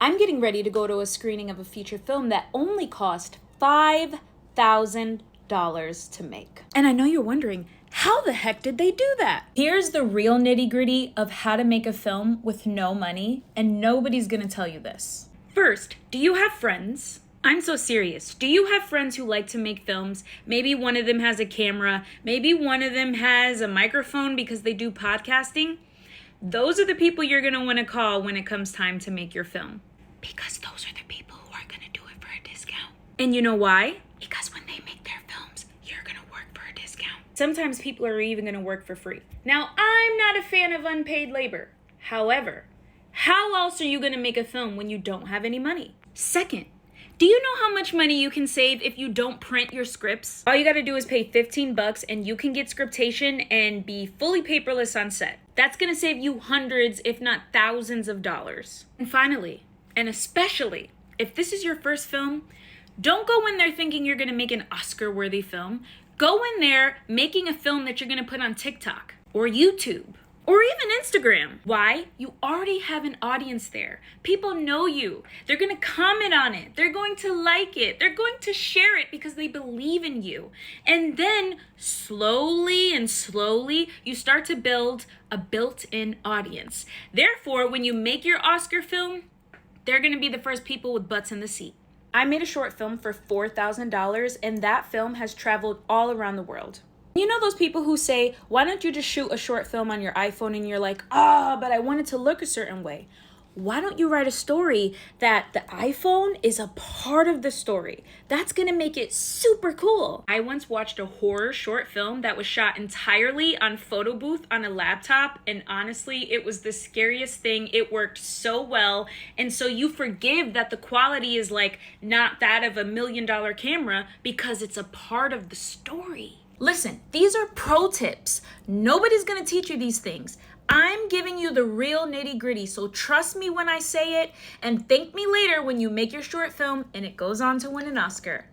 I'm getting ready to go to a screening of a feature film that only cost $5,000 to make. And I know you're wondering, how the heck did they do that? Here's the real nitty-gritty of how to make a film with no money, and nobody's gonna tell you this. First, do you have friends? I'm so serious. Do you have friends who like to make films? Maybe one of them has a camera. Maybe one of them has a microphone because they do podcasting. Those are the people you're going to want to call when it comes time to make your film. Because those are the people who are going to do it for a discount. And you know why? Because when they make their films, you're going to work for a discount. Sometimes people are even going to work for free. Now, I'm not a fan of unpaid labor. However, how else are you going to make a film when you don't have any money? Second, do you know how much money you can save if you don't print your scripts? All you got to do is pay $15 and you can get scriptation and be fully paperless on set. That's going to save you hundreds, if not thousands of dollars. And finally, and especially, if this is your first film, don't go in there thinking you're going to make an Oscar-worthy film. Go in there making a film that you're going to put on TikTok or YouTube. Or even Instagram. Why? You already have an audience there. People know you. They're going to comment on it. They're going to like it. They're going to share it because they believe in you. And then slowly, you start to build a built-in audience. Therefore, when you make your Oscar film, they're going to be the first people with butts in the seat. I made a short film for $4,000, and that film has traveled all around the world. You know those people who say, why don't you just shoot a short film on your iPhone, and you're like, but I want it to look a certain way. Why don't you write a story that the iPhone is a part of the story? That's gonna make it super cool. I once watched a horror short film that was shot entirely on photo booth on a laptop, and honestly, it was the scariest thing. It worked so well, and so you forgive that the quality is like not that of $1 million camera because it's a part of the story. Listen, these are pro tips. Nobody's gonna teach you these things. I'm giving you the real nitty-gritty, so trust me when I say it, and thank me later when you make your short film and it goes on to win an Oscar.